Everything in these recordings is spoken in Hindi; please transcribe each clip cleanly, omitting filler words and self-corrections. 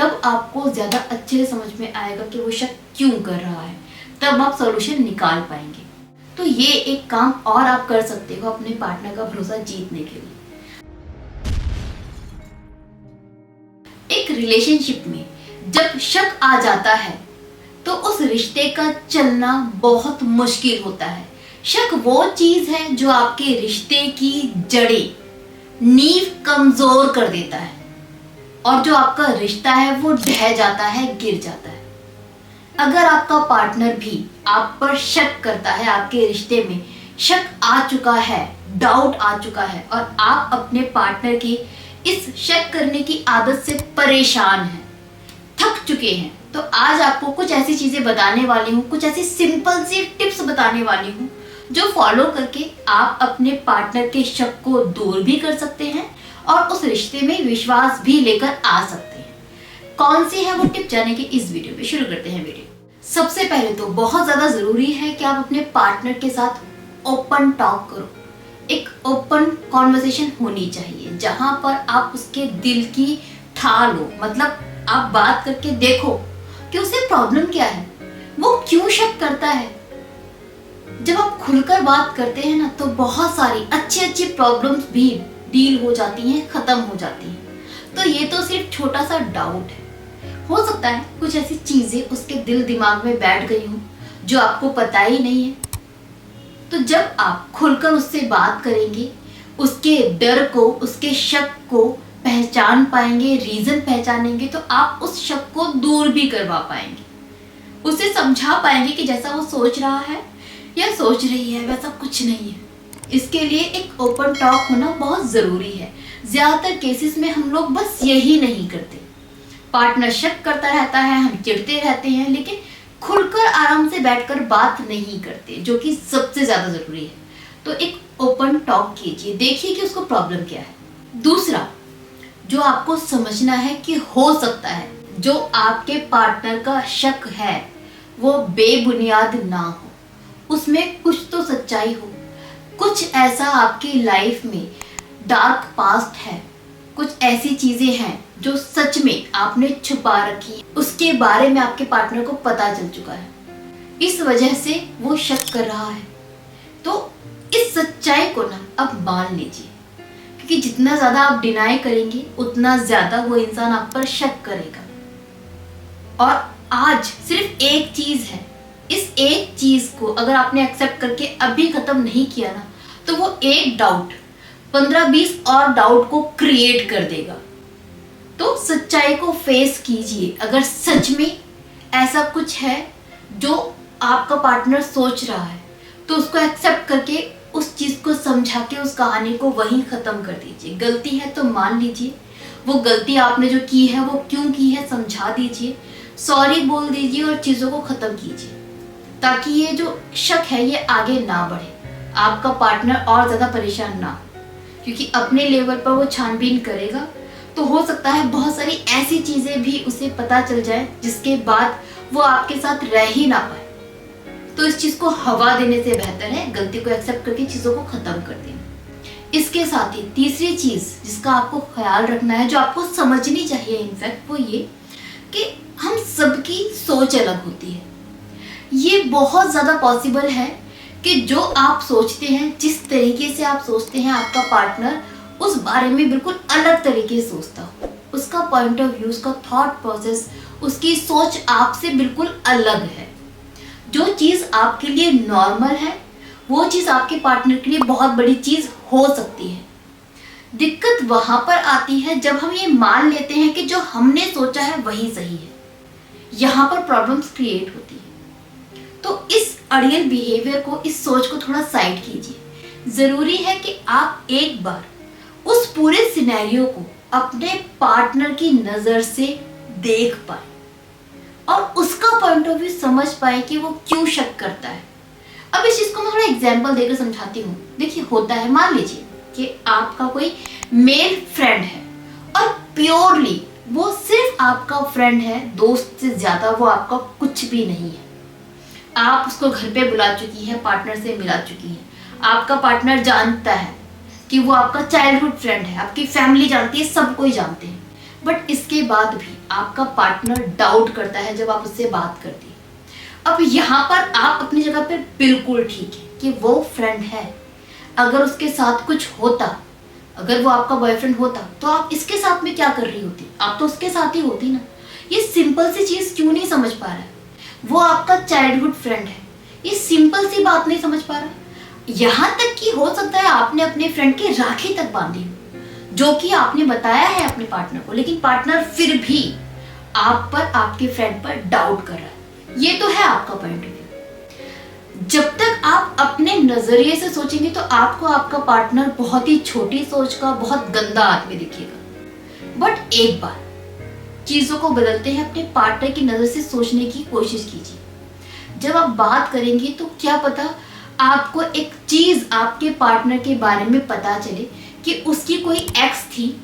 तब आपको ज़्यादा अच्छे से समझ में आएगा कि वो शक क्यों कर रहा है, तब आप सॉल्यूशन निकाल पाएंगे। तो ये एक काम और आप कर सकते हो अपने पार्टनर का भरोसा जीतने के लिए। एक रिलेशनशिप में जब शक आ जाता है तो उस रिश्ते का चलना बहुत मुश्किल होता है। शक वो चीज है जो आपके रिश्ते की जड़ें, नींव कमजोर कर देता है और जो आपका रिश्ता है वो ढह जाता है, गिर जाता है। अगर आपका पार्टनर भी आप पर शक करता है, आपके रिश्ते में शक आ चुका है, डाउट आ चुका है और आप अपने पार्टनर की इस शक करने की आदत से परेशान हैं, थक चुके हैं, तो आज आपको कुछ ऐसी चीजें बताने वाली हूँ, कुछ ऐसी सिंपल सी टिप्स बताने वाली हूँ जो फॉलो करके आप अपने पार्टनर के शक को दूर भी कर सकते हैं और उस रिश्ते में विश्वास भी लेकर आ सकते हैं। कौन सी है वो टिप, जाने के इस वीडियो में शुरू करते हैं वीडियो। सबसे पहले तो बहुत ज्यादा जरूरी है कि आप अपने पार्टनर के साथ ओपन टॉक करो। एक ओपन कॉन्वर्सेशन होनी चाहिए जहां पर आप उसके दिल की ठाल लो, मतलब आप बात करके देखो कि उसे प्रॉब्लम क्या है, वो क्यों शक करता है। जब आप खुलकर बात करते हैं ना तो बहुत सारी अच्छी अच्छी प्रॉब्लम्स भी डील हो जाती हैं, खत्म हो जाती हैं। तो ये तो सिर्फ छोटा सा डाउट है, हो सकता है कुछ ऐसी चीजें उसके दिल दिमाग में बैठ गई हो जो आपको पता ही नहीं है। तो जब आप खुलकर उससे बात करेंगे, उसके डर को, उसके शक को पहचान पाएंगे, रीजन पहचानेंगे, तो आप उस शक को दूर भी करवा पाएंगे, उसे समझा पाएंगे कि जैसा वो सोच रहा है या सोच रही है वैसा कुछ नहीं है। इसके लिए एक ओपन टॉक होना बहुत जरूरी है। ज्यादातर केसेस में हम लोग बस यही नहीं करते, पार्टनर शक करता रहता है, हम चिढ़ते रहते हैं, लेकिन खुलकर आराम से बैठकर बात नहीं करते, जो कि सबसे ज्यादा जरूरी है। तो एक ओपन टॉक कीजिए, देखिए कि उसको प्रॉब्लम क्या है। दूसरा जो आपको समझना है कि हो सकता है जो आपके पार्टनर का शक है वो बेबुनियाद ना हो, उसमें कुछ तो सच्चाई हो, कुछ ऐसा आपकी लाइफ में डार्क पास्ट है, कुछ ऐसी चीजें हैं जो सच में आपने छुपा रखी, उसके बारे में आपके पार्टनर को पता चल चुका है, इस वजह से वो शक कर रहा है। तो इस सच्चाई को ना अब मान लीजिए, क्योंकि जितना ज्यादा आप डिनाई करेंगे उतना ज्यादा वो इंसान आप पर शक करेगा। और आज सिर्फ एक चीज है, इस एक चीज को अगर आपने एक्सेप्ट करके अभी खत्म नहीं किया ना तो वो एक डाउट 15-20 और डाउट को क्रिएट कर देगा। तो सच्चाई को फेस कीजिए। अगर सच में ऐसा कुछ है जो आपका पार्टनर सोच रहा है तो उसको एक्सेप्ट करके उस चीज को समझा के उस कहानी को वहीं खत्म कर दीजिए। गलती है तो मान लीजिए, वो गलती आपने जो की है वो क्यों की है समझा दीजिए, सॉरी बोल दीजिए और चीजों को खत्म कीजिए, ताकि ये जो शक है ये आगे ना बढ़े, आपका पार्टनर और ज्यादा परेशान ना हो। क्योंकि अपने लेवल पर वो छानबीन करेगा तो हो सकता है बहुत सारी ऐसी चीजें भी उसे पता चल जाए जिसके बाद वो आपके साथ रह ही ना पाए। तो इस चीज को हवा देने से बेहतर है गलती को एक्सेप्ट करके चीजों को खत्म कर देना। इसके साथ ही तीसरी चीज जिसका आपको ख्याल रखना है, जो आपको समझनी चाहिए इनफैक्ट, वो ये कि हम सबकी सोच अलग होती है। ये बहुत ज्यादा पॉसिबल है कि जो आप सोचते हैं, जिस तरीके से आप सोचते हैं, आपका पार्टनर उस बारे में बिल्कुल अलग तरीके से सोचता हो। उसका पॉइंट ऑफ व्यू, उसका थॉट प्रोसेस, उसकी सोच आपसे बिल्कुल अलग है। जो चीज आपके लिए नॉर्मल है वो चीज आपके पार्टनर के लिए बहुत बड़ी चीज हो सकती है। दिक्कत वहां पर आती है जब हम ये मान लेते हैं कि जो हमने सोचा है वही सही है, यहाँ पर प्रॉब्लम्स क्रिएट होती है। तो इस अड़ियल बिहेवियर को, इस सोच को थोड़ा साइड कीजिए। जरूरी है कि आप एक बार उस पूरे सिनेरियो को अपने पार्टनर की नजर से देख पाए और उसका पॉइंट ऑफ व्यू समझ पाए कि वो क्यों शक करता है। अब इस चीज को मैं थोड़ा एग्जाम्पल देकर समझाती हूँ। देखिए होता है, मान लीजिए कि आपका कोई मेल फ्रेंड है और प्योरली वो सिर्फ आपका फ्रेंड है, दोस्त से ज्यादा वो आपका कुछ भी नहीं है। आप उसको घर पे बुला चुकी है, पार्टनर से मिला चुकी है, आपका पार्टनर जानता है कि वो आपका चाइल्डहुड फ्रेंड है, आपकी फैमिली जानती है, सब कोई जानते हैं, बट इसके बाद भी आपका पार्टनर डाउट करता है जब आप उससे बात करती है। अब यहाँ पर आप अपनी जगह पे बिल्कुल ठीक है कि वो फ्रेंड है, अगर उसके साथ कुछ होता, अगर वो आपका बॉयफ्रेंड होता तो आप इसके साथ में क्या कर रही होती, आप तो उसके साथ ही होती ना। ये सिंपल सी चीज क्यों नहीं समझ पा रहा है? वो आपका चाइल्डहुड फ्रेंड है, ये सिंपल सी बात नहीं समझ पा रहा। यहाँ तक कि हो सकता है आपने अपने फ्रेंड की राखी तक बांधी हो, जो कि आपने बताया है अपने पार्टनर को, लेकिन पार्टनर फिर भी आप पर, आपके फ्रेंड पर डाउट कर रहा है। ये तो है आपका पॉइंट ऑफ व्यू। जब तक आप अपने नजरिए से सोचेंगे तो आपको आपका पार्टनर बहुत ही छोटी सोच का, बहुत गंदा आदमी दिखेगा। बट एक बार चीजों को बदलते हैं, अपने पार्टनर की नजर से सोचने की कोशिश कीजिए। जब आप बात करेंगे तो क्या पता आपको एक चीज आपके पार्टनर के बारे में पता चले कि उसकी कोई एक्स थी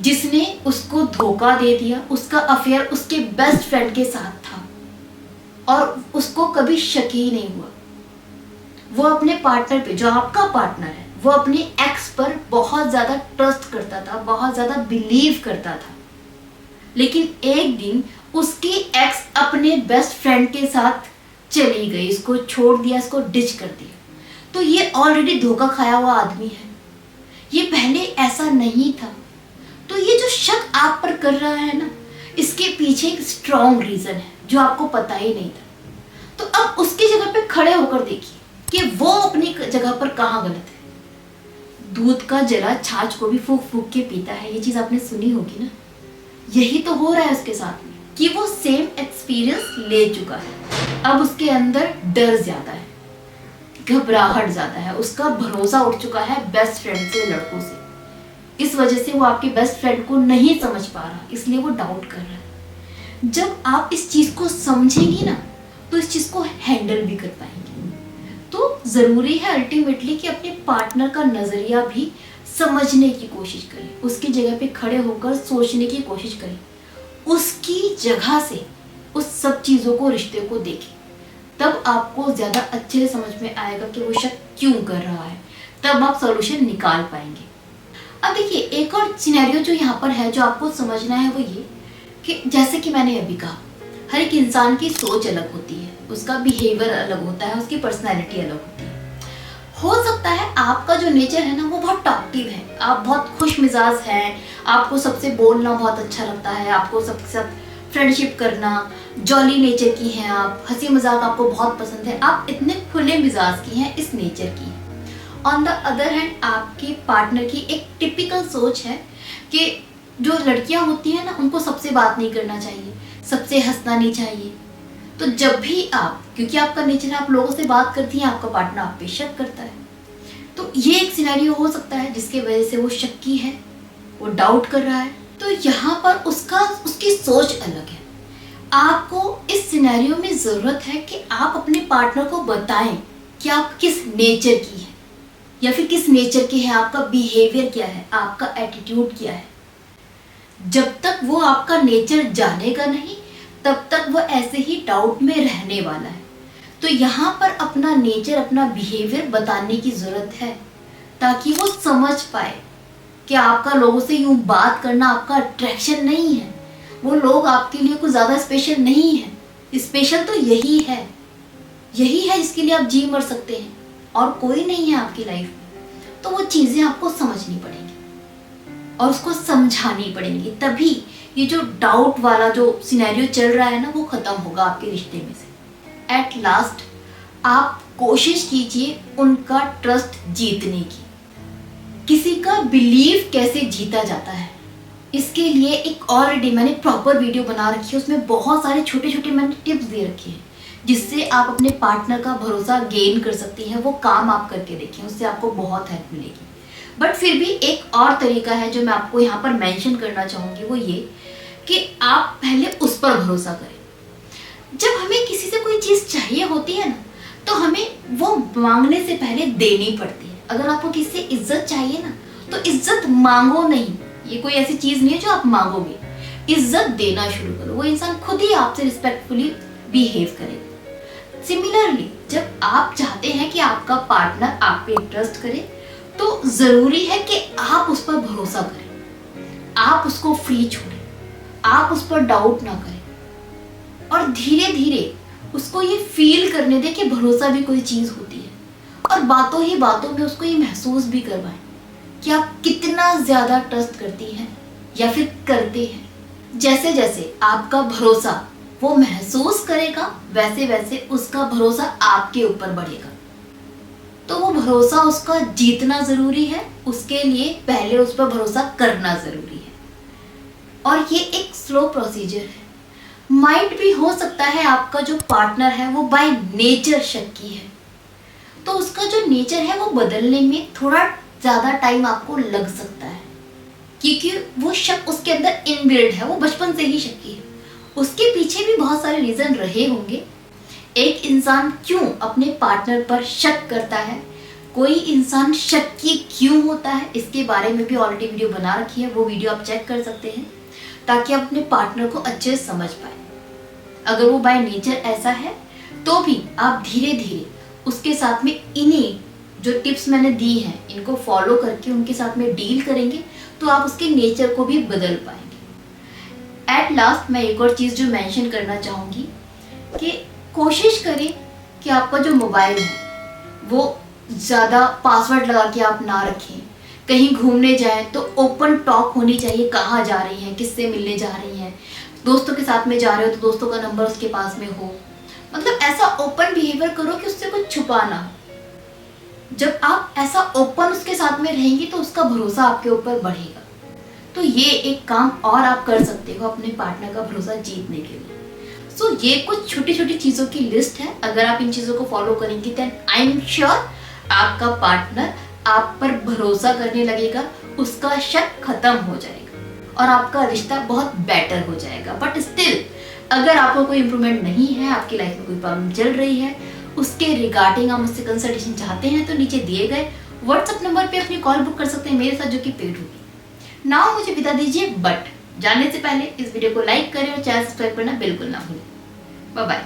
जिसने उसको धोखा दे दिया, उसका अफेयर उसके बेस्ट फ्रेंड के साथ था और उसको कभी शक ही नहीं हुआ। वो अपने पार्टनर पे, जो आपका पार्टनर है, वो अपनी एक्स पर बहुत ज्यादा ट्रस्ट करता था, बहुत ज्यादा बिलीव करता था, लेकिन एक दिन उसकी एक्स अपने बेस्ट फ्रेंड के साथ चली गई, इसको छोड़ दिया, इसको डिच कर दिया। तो ये ऑलरेडी धोखा खाया हुआ आदमी है, ये पहले ऐसा नहीं था। तो ये जो शक आप पर कर रहा है ना, इसके पीछे एक स्ट्रॉन्ग रीजन है जो आपको पता ही नहीं था। तो अब उसकी जगह पे खड़े होकर देखिए कि वो अपनी जगह पर कहाँ गलत है। दूध का जला छाछ को भी फूक फूक के पीता है, ये चीज आपने सुनी होगी ना। यही तो हो रहा है उसके साथ में कि वो सेम एक्सपीरियंस ले चुका है। अब उसके अंदर डर ज्यादा है, घबराहट ज्यादा है, उसका भरोसा उठ चुका है बेस्ट फ्रेंड से, लड़कों से। इस वजह से वो आपके बेस्ट फ्रेंड को नहीं समझ पा रहा, इसलिए वो डाउट कर रहा है। जब आप इस चीज को समझेंगी ना तो इस चीज को हैंडल भी कर पाएंगे। तो जरूरी है अल्टीमेटली कि अपने पार्टनर का नजरिया भी समझने की कोशिश करें, उसकी जगह पे खड़े होकर सोचने की कोशिश करें, उसकी जगह से उस सब चीजों को, रिश्ते को देखें। तब आपको ज्यादा अच्छे से समझ में आएगा कि वो शक क्यों कर रहा है, तब आप सॉल्यूशन निकाल पाएंगे। अब देखिए एक और सिनेरियो जो यहाँ पर है, जो आपको समझना है, वो ये कि जैसे कि मैंने अभी कहा, हर एक इंसान की सोच अलग होती है, उसका बिहेवियर अलग होता है, उसकी पर्सनैलिटी अलग होती है। हो सकता है आपका जो नेचर है ना वो बहुत टॉकटिव है, आप बहुत खुश मिजाज हैं, आपको सबसे बोलना बहुत अच्छा लगता है, आपको सबके साथ फ्रेंडशिप करना, जॉली नेचर की हैं आप, हंसी मजाक आपको बहुत पसंद है, आप इतने खुले मिजाज की हैं, इस नेचर की। ऑन द अदर हैंड आपके पार्टनर की एक टिपिकल सोच है कि जो लड़कियां होती हैं ना उनको सबसे बात नहीं करना चाहिए, सबसे हंसना नहीं चाहिए। तो जब भी आप, क्योंकि आपका नेचर है, आप लोगों से बात करती हैं, आपका पार्टनर आप पे शक करता है। तो ये एक सिनेरियो हो सकता है जिसके वजह से वो शक्की है, वो डाउट कर रहा है। तो यहाँ पर उसकी सोच अलग है। आपको इस सिनेरियो में जरूरत है कि आप अपने पार्टनर को बताएं कि आप किस नेचर की है, या फिर किस नेचर के हैं, आपका बिहेवियर क्या है, आपका एटीट्यूड क्या है। जब तक वो आपका नेचर जानेगा नहीं तब तक वो ऐसे ही डाउट में रहने वाला है। तो यहाँ पर अपना नेचर, अपना बिहेवियर बताने की जरूरत है ताकि वो समझ पाए कि आपका लोगों से यूं बात करना आपका अट्रैक्शन नहीं है, वो लोग आपके लिए कुछ ज्यादा स्पेशल नहीं है। स्पेशल तो यही है जिसके लिए आप जी मर सकते हैं, और कोई नहीं है आपकी लाइफ में। तो वो चीजें आपको समझनी पड़ेंगी और उसको समझानी पड़ेंगी, तभी ये जो डाउट वाला जो सिनेरियो चल रहा है ना वो खत्म होगा आपके रिश्ते में से। एट लास्ट आप कोशिश कीजिए उनका ट्रस्ट जीतने की। किसी का बिलीव कैसे जीता जाता है, इसके लिए एक ऑलरेडी मैंने प्रॉपर वीडियो बना रखी है, उसमें बहुत सारे छोटे छोटे मैंने टिप्स दे रखे हैं जिससे आप अपने पार्टनर का भरोसा गेन कर सकती हैं। वो काम आप करके देखें, उससे आपको बहुत हेल्प मिलेगी। बट फिर भी एक और तरीका है जो मैं आपको यहाँ पर मेंशन करना चाहूँगी, वो ये कि आप पहले उस पर भरोसा करें। जब हमें किसी से कोई चीज़ चाहिए होती है ना तो हमें वो मांगने से पहले देनी पड़ती है। अगर आपको किसी से इज्जत चाहिए ना तो इज्जत मांगो नहीं, ये कोई ऐसी चीज़ नहीं है जो आप मांगोगे, इज्जत देना शुरू करो, वो इंसान खुद ही आपसे रिस्पेक्टफुली बिहेव करेगा। सिमिलरली जब आप चाहते हैं कि आपका पार्टनर आप पे ट्रस्ट करे तो जरूरी है कि आप उस पर भरोसा करें, आप उसको फ्री छोड़ें, आप उस पर डाउट ना करें और धीरे धीरे उसको ये फील करने दें कि भरोसा भी कोई चीज़ होती है, और बातों ही बातों में उसको ये महसूस भी करवाएं कि आप कितना ज़्यादा ट्रस्ट करती हैं या फिर करते हैं। जैसे जैसे आपका भरोसा वो महसूस करेगा, वैसे वैसे उसका भरोसा आपके ऊपर बढ़ेगा। तो वो भरोसा उसका जीतना ज़रूरी है, उसके लिए पहले उस पर भरोसा करना ज़रूरी है। और ये एक स्लो प्रोसीजर है। माइट भी हो सकता है आपका जो पार्टनर है वो बाय नेचर शक्की है, तो उसका जो नेचर है वो बदलने में थोड़ा ज़्यादा टाइम आपको लग सकता है, क्योंकि वो शक उसके अंदर इनबिल्ड है, वो बचपन से ही शक्की है। उसके पीछे भी बहुत सारे रीज़न रहे होंगे। एक इंसान क्यों अपने पार्टनर पर शक करता है, कोई इंसान शक्की क्यों होता है, इसके बारे में भी ऑलरेडी वीडियो बना रखी है, वो वीडियो आप चेक कर सकते हैं ताकि आप अपने पार्टनर को अच्छे से समझ पाए। अगर वो बाय नेचर ऐसा है तो भी आप धीरे धीरे उसके साथ में इन्हीं जो टिप्स मैंने दी हैं इनको फॉलो करके उनके साथ में डील करेंगे तो आप उसके नेचर को भी बदल पाएंगे। एट लास्ट मैं एक और चीज़ जो मेंशन करना चाहूँगी कि कोशिश करें कि आपका जो मोबाइल है वो ज़्यादा पासवर्ड लगा के आप ना रखें। कहीं घूमने जाएं तो ओपन टॉक होनी चाहिए, कहाँ जा रही हैं, किससे मिलने जा रही हैं, दोस्तों के साथ में जा रहे हो तो दोस्तों का नंबर उसके पास में हो। मतलब ऐसा ओपन बिहेवियर करो कि उससे कुछ छुपा ना हो। जब आप ऐसा ओपन उसके साथ में रहेंगी तो उसका भरोसा आपके ऊपर बढ़ेगा। तो ये एक काम और आप कर सकते हो अपने पार्टनर का भरोसा जीतने के लिए। सो ये कुछ छोटी छोटी चीज़ों की लिस्ट है। अगर आप इन चीज़ों को फॉलो करेंगे देन आई एम श्योर आपका पार्टनर आप पर भरोसा करने लगेगा, उसका शक खत्म हो जाएगा और आपका रिश्ता बहुत बेटर हो जाएगा। बट स्टिल अगर आपको कोई इंप्रूवमेंट नहीं है, आपकी लाइफ में कोई प्रॉब्लम चल रही है, उसके रिगार्डिंग आप मुझसे कंसल्टेशन चाहते हैं तो नीचे दिए गए व्हाट्सएप नंबर पे अपनी कॉल बुक कर सकते हैं मेरे साथ, जो कि पेड होगी। नाउ मुझे विदा दीजिए, बट जाने से पहले इस वीडियो को लाइक करें और चैनल सब्सक्राइब करना बिल्कुल ना भूलें। Bye bye.